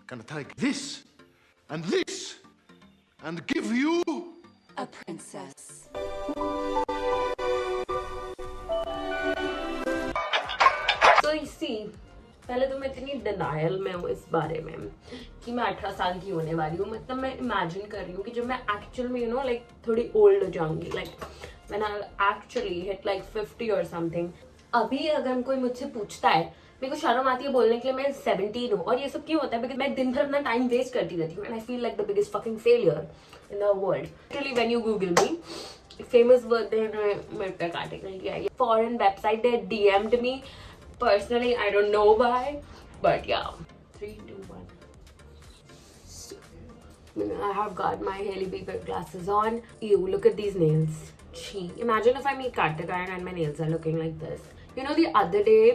gonna take this and give you a princess. So you see, पहले तो मैं इतनी डिनायल में हूँ इस बारे में कि मैं 18 साल की होने वाली हूँ. मतलब मैं इमेजिन कर रही हूँ कि जब मैं एक्चुअल में लाइक थोड़ी ओल्ड हो जाऊंगी, like when I actually hit like 50 और समथिंग. अभी अगर कोई मुझसे पूछता है, मेरे को शर्म आती है बोलने के लिए मैं 17 हूँ. और ये सब क्यों होता है? बिकॉज मैं दिन भर अपना टाइम वेस्ट करती रहती हूँ and I feel like the biggest fucking failure in the world. Actually when you Google me, famous birthday मेरे पे कैटेगरी आई है. Foreign website they DMed me. Personally, I don't know why, but yeah. 3, 2, 1. I have got my Hailey Bieber glasses on. Ew, look at these nails. Gee, imagine if I meet Karthikeyan and my nails are looking like this. You know, the other day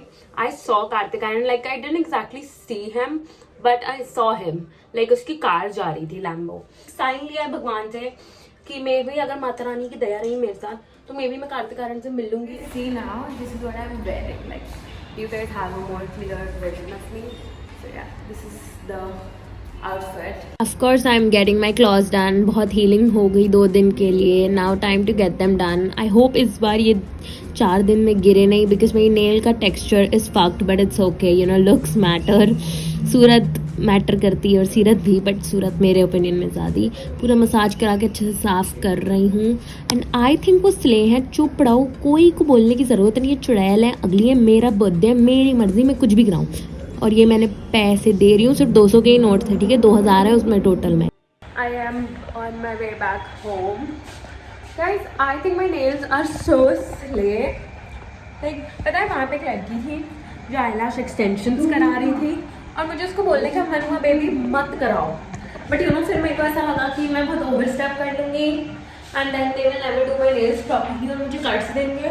I saw Karthikeyan. Like I didn't exactly see him, but I saw him. Like उसकी car जा रही थी Lambo. Sign लिया है भगवान से कि मैं भी अगर माता रानी की दया रही मेरे साथ तो मैं भी मैं कार्तिकेयन से मिल लूंगी. See now, this is what I'm wearing. Like you guys have a more clear vision of me. So yeah, this is the outfit. Of course, I'm getting my claws done. बहुत healing हो गई 2 दिन के लिए. Now time to get them done. I hope इस बार ये 4 दिन में गिरे नहीं because मेरी nail का texture is fucked, but it's okay. You know, looks matter. Surat matter करती है और सीरत भी, बट सूरत मेरे ओपिनियन में ज़्यादा. पूरा मसाज करा के अच्छे से साफ़ कर रही हूँ एंड आई थिंक वो स्ले हैं. चुप रहो, कोई को बोलने की ज़रूरत नहीं है. चुड़ैल है, अगली है, मेरा बर्थडे है, मेरी मर्ज़ी, मैं कुछ भी कराऊँ. और ये मैंने पैसे दे रही हूँ, सिर्फ 200 के ही नोट थे, ठीक है. 2000 है उसमें टोटल में. I am on my way back home. Guys, I think my nails are so slay. Like पता है वहाँ पे एक लड़की थी जो आईलैश एक्सटेंशंस करा रही थी और मुझे उसको बोलने का मन हुआ बेबी मत कराओ. बट यू नो फिर मेरे को ऐसा लगा कि मैं बहुत ओवर स्टेप कर लूँगी and then they will never do my nails properly और मुझे कट्स देंगे.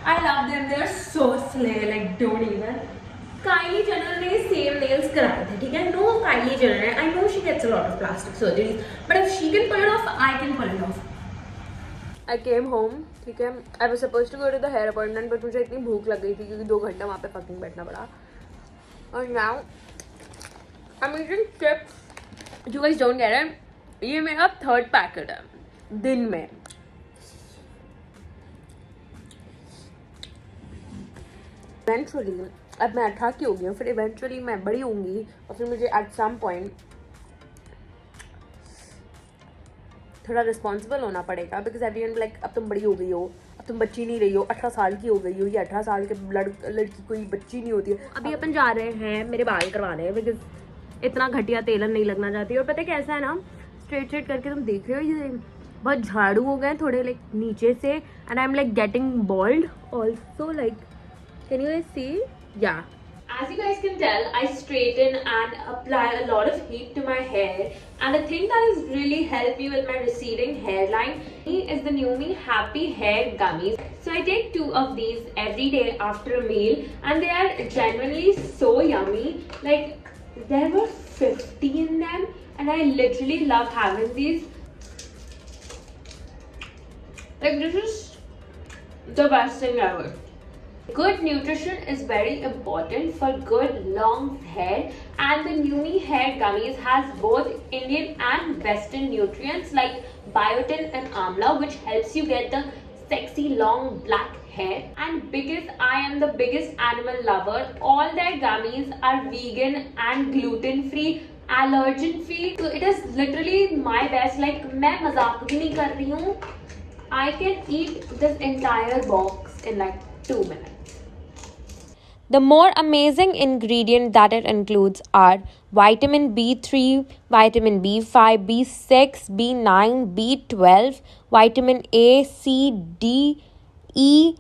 I love them, they are so slay. Like don't even. Kylie Jenner ने सेम नेल्स कराए थे, ठीक है. No Kylie Jenner, I know she gets a lot of plastic surgeries, but if she can pull it off, I can pull it off. I came home, ठीक है. I was supposed to go to the hair appointment, but मुझे इतनी भूख लग गई थी क्योंकि 2 घंटा वहाँ पे फकिंग बैठना पड़ा. और now I'm eating chips. You guys don't get it. ये मेरा 3rd पैकेट है दिन में. Eventually, अब मैं 18 की हो गई हूँ, फिर eventually मैं बड़ी होंगी और फिर मुझे at some point थोड़ा रिस्पॉन्सिबल होना पड़ेगा बिकॉज एवरीवन लाइक अब तुम बड़ी हो गई हो, अब तुम बच्ची नहीं रही हो, 18 साल की हो गई हो. ये 18 साल के लड़की कोई बच्ची नहीं होती है. अभी अपन जा रहे हैं मेरे बाल करवाने बिकॉज इतना घटिया तेलन नहीं लगना चाहती. और पता है कैसा है ना, स्ट्रेट करके तुम देख रहे हो ये बहुत झाड़ू हो गए थोड़े लाइक नीचे से and I am like getting bald also. Like can you see? Yeah as you guys can tell, I straighten and apply a lot of heat to my hair, and the thing that has really helped me with my receding hairline is the new me happy hair gummies. So I take 2 of these every day after a meal and they are genuinely so yummy. Like there were 50 in them and I literally love having these. Like this is the best thing ever. Good nutrition is very important for good long hair, and the Numi hair gummies has both Indian and Western nutrients like biotin and amla, which helps you get the sexy long black hair. And because I am the biggest animal lover, all their gummies are vegan and gluten free, allergen free, so it is literally my best. Like मैं मजाक भी नहीं कर रही हूँ. I can eat this entire box in like 2 minutes. The more amazing ingredient that it includes are vitamin B3, vitamin B5, B6, B9, B12, vitamin A, C, D, E,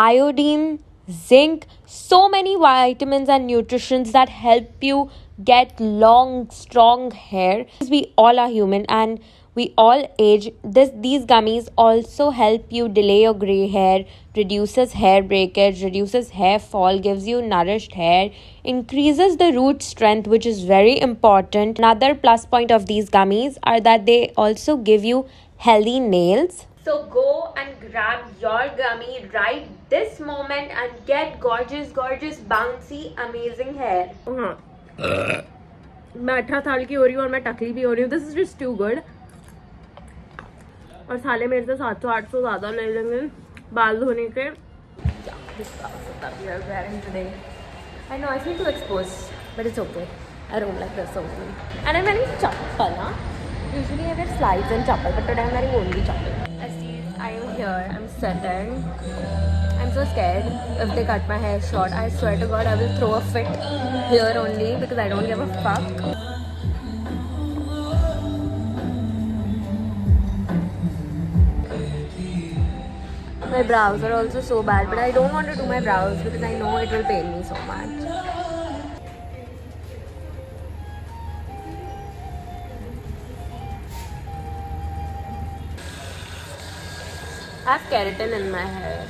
iodine, zinc, so many vitamins and nutrients that help you get long, strong hair. We all are human and we all age. These gummies also help you delay your gray hair, reduces hair breakage, reduces hair fall, gives you nourished hair, increases the root strength, which is very important. Another plus point of these gummies are that they also give you healthy nails. So go and grab your gummy right this moment and get gorgeous, bouncy, amazing hair. मैं 18 साल की हो रही हूँ और मैं टकली भी हो रही हूँ. This is just too good. और साले मेरे से 700-800 ज़्यादा ले लेंगे बाल धोने के. I know I feel too exposed, but it's okay. I don't like this only. And I'm wearing chappal, huh? Usually I wear slides and chappal, but today I'm wearing only chappal. I am here. I'm sitting. I'm so scared if they cut my hair short. I swear to God, I will throw a fit here only because I don't give a fuck. My brows are also so bad, but I don't want to do my brows because I know it will pain me so much. I have keratin in my hair.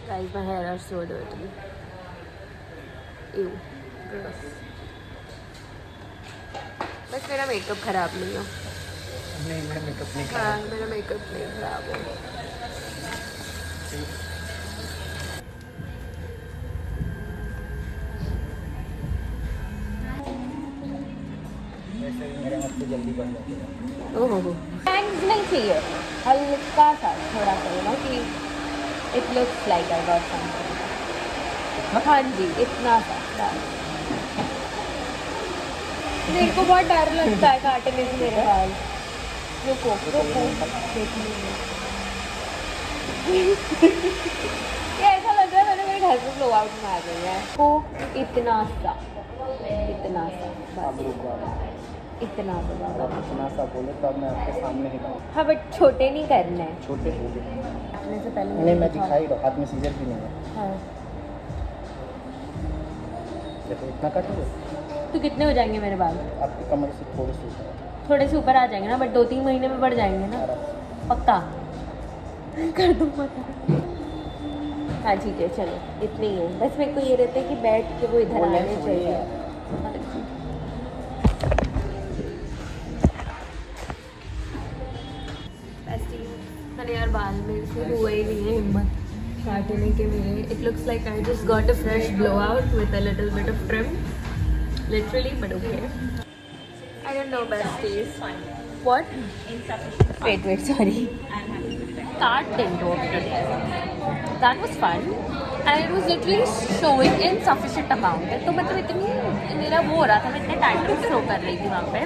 Guys, my hair are so dirty. Ew, gross. बस मेरा makeup खराब नहीं हो. नहीं मेरा makeup नहीं हाँ मेरा मेकअप नहीं खराब हो. वैसे मेरे हाथ पे जल्दी बन जाते हैं. ओह थैंक्स नहीं चाहिए. हल्का सा थोड़ा सा ना कि it looks like I got something. हाँ जी इतना सा. मेरे को बहुत डर लगता है काटने से मेरे बाल. रुको ये ऐसा लग रहा है मैंने मेरे घर से ब्लो आउट में आ गई है. को इतना सा आप लोग इतना सा इतना सा बोले तो अब मैं आपके सामने ही लाऊं. हाँ बट छोटे नहीं करने हैं. छोटे छोटे काटने से पहले नहीं मैं दिखाई रहा हाथ में सीजर भी नहीं है. हाँ जैसे इतना काटोगे तो कितने हो जाएंगे मेरे बाल? आपकी कमर से थोड़े से ऊपर आ जाएंगे ना, बट 2-3 महीने में बढ़ जाएंगे ना पक्का. कर दूँ पता. हाँ ठीक है चलो इतने ही है. बस मेरे को ये रहता है कि बैठ के वो इधर आने चाहिए. अरे यार बाल मेरे से हुआ ही नहीं है हिम्मत काटने के मेरे. It looks like I just got a fresh blow out with a little bit of trim literally, but okay. I don't know besties. What? Wait, sorry. Card didn't work today. That was fun. And it was literally showing insufficient amount. तो मतलब इतनी मेरा वो हो रहा था, मैं इतने टाइटल थ्रो कर रही थी वहाँ पे.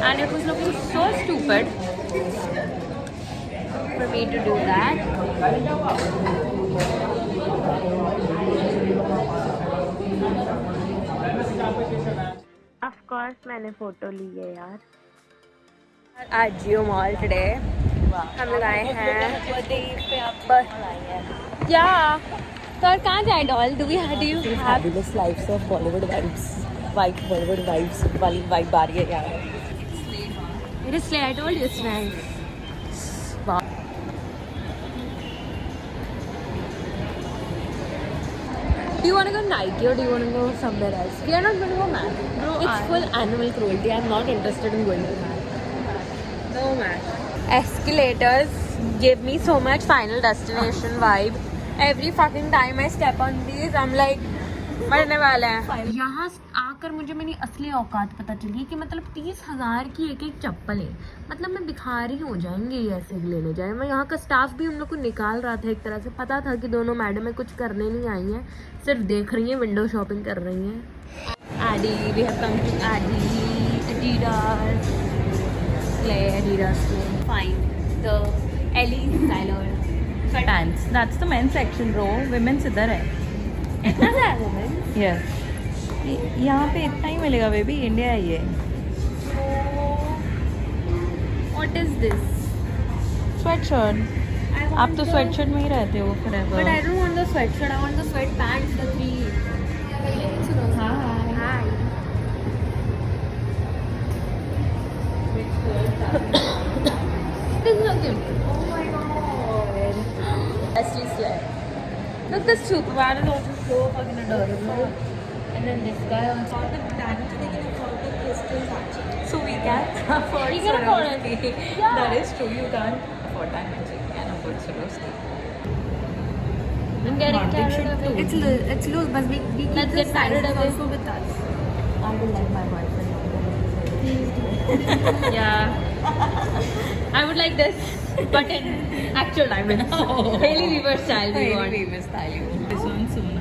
And it was looking so stupid for me to do that. Of course मैंने फोटो ली है यार. आज जियो मॉल टुडे हम लोग आए हैं. क्या सर कहाँ जाए doll? Do you have Fabulous lives of Bollywood vibes. Bollywood vibes वाली vibe आ रही है यार. It is slay. I told you it's nice. Do you want to go Nike or do you want to go somewhere else? We are not going to go Mac. Bro, it's full animal cruelty. I'm not interested in going to Mac. No Mac. Escalators give me so much Final Destination vibe. Every fucking time I step on these, I'm like, मरने वाला है. यहाँ आकर मुझे मेरी असली औकात पता चली कि मतलब 30,000 की एक चप्पल है. मतलब मैं भिखारी हो जाएंगे ऐसे लेने जाए. मैं यहाँ का स्टाफ भी हम लोग को निकाल रहा था एक तरह से. पता था कि दोनों मैडम में कुछ करने नहीं आई हैं, सिर्फ देख रही हैं, विंडो शॉपिंग कर रही हैं. Adi, we have come to Adi, Adidas, Adidas, fine. The Ellie Styler Pants. That's the men's section, bro. Women's इधर है. इतना सा है Yes. यहाँ पे इतना ही मिलेगा बेबी. इंडिया है ये. What is this? Sweatshirt. आप तो sweatshirt में ही रहते हो forever. But I don't want the sweatshirt. I want the sweatpants, the 3. Hi. This is so cute. Oh my god. Leslie Slay. Look, this Superman is also so fucking adorable. And then this guy also. So we can afford You can afford it. Swarovski. Yeah. That is true. You can't afford diamond ring and afford Swarovski. I'm getting carried away. It's loose, but we keep Let's the get carried sizes away. also with us. I will let my boyfriend know. Yeah. I would like this, but in actual diamonds. Hailey Weaver style we want. This one's so nice.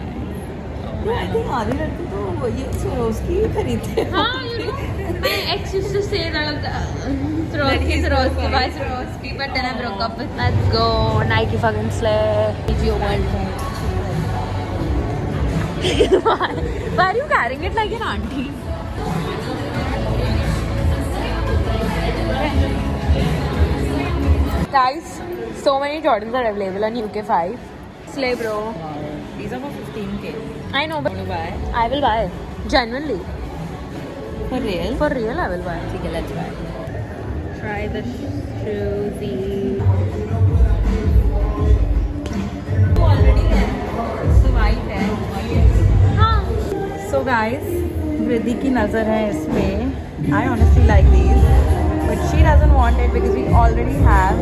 I think आधी लड़की तो ये Swarovski ही खरीदते हैं. हाँ, you know, my ex used to say that Swarovski, buy Swarovski, but then I broke up with. Let's go Nike fucking slay. Geo world. Why are you carrying it like an auntie? Guys, so many Jordans are available on UK 5. Slay, bro. These are for 15K. I know, but Want to buy? I will buy. Genuinely. For real? For real, I will buy. Okay, let's buy. Try the shoes. Already है. So white है. हाँ. So guys, Vriddhi की नज़र है इस पे. I honestly like these, but she doesn't want it because we already have.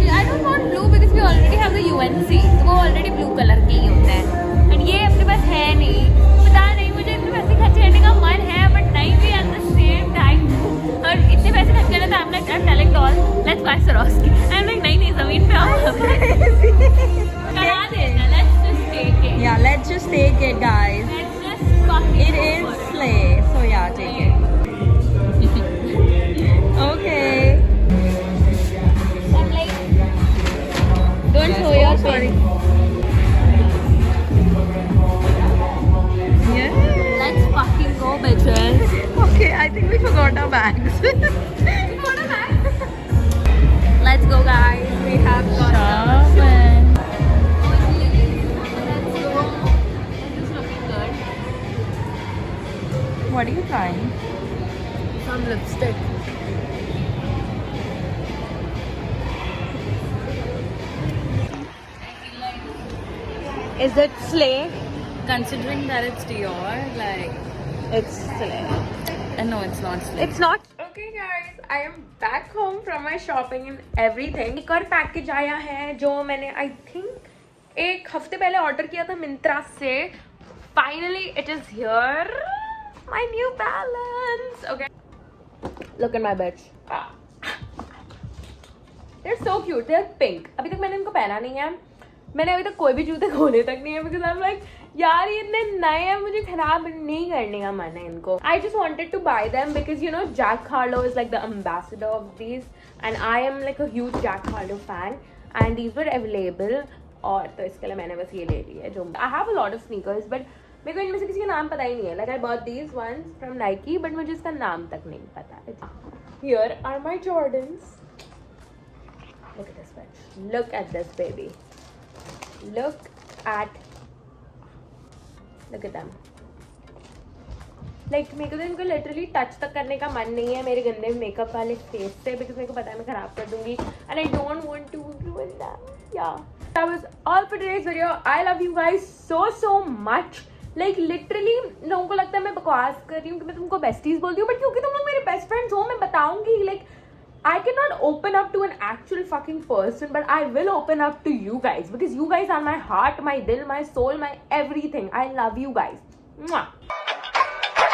I don't want blue because we already have the UNC. तो वो already blue color के ही होते हैं. And ये अपने पास है नहीं. पता नहीं मुझे इतने पैसे खर्च करने का मन है, but नहीं भी at the same time. और इतने पैसे खर्च करने तो I'm like I'm telling doll, let's buy Swarovski. I'm like नहीं जमीन पे आओ. करा देना. Let's just take it. Yeah, let's just take it, guys. Let's just fucking It go is for it. slay. So yeah, take it. Okay. I'm like, don't show your face. Yeah. Let's fucking go, bitches. Okay, I think we forgot our bags. Let's go, guys. We have got Shaman. Let's go. This is looking good. What are you trying? Some lipstick. Is it slay? Considering that it's Dior, like, It's slay. no, it's not slay. It's not. Okay, guys. I am back home from my shopping and everything. एक और package आया है जो मैंने I think एक हफ्ते पहले order किया था मिंत्रा से. Finally, it is here. My New Balance. Okay. Look at my bitch. They're so cute. They're pink. अभी तक मैंने इनको पहना नहीं है. मैंने अभी तक कोई भी जूते खोले तक नहीं है because I'm like यार ये इतने नए हैं मुझे खराब नहीं करने का मन है इनको. I just wanted to buy them because you know Jack Harlow is like the ambassador of these and I am like a huge Jack Harlow fan and these were available और तो इसके लिए मैंने बस ये ले ली है जो I have a lot of sneakers but मेरे को इनमें से किसी का नाम पता ही नहीं है. Like I bought these ones from Nike but मुझे इसका नाम तक नहीं पता. Here are my Jordans. Look at this bitch. Look at this baby. Look at them. Like मेरे को तो इनको literally touch तक करने का मन नहीं है मेरे गंदे मेकअप वाले फेस से because मेरे को पता है मैं खराब कर दूंगी and I don't want to ruin them. Yeah. That was all for today's video. I love you guys so much. Like literally लोगों को लगता है मैं बकवास कर रही हूँ कि मैं तुमको besties बोलती हूँ but क्योंकि तुम लोग मेरे best friends हो मैं बताऊंगी. Like I cannot open up to an actual fucking person, but I will open up to you guys because you guys are my heart, my dil, my soul, my everything. I love you guys. Mwah.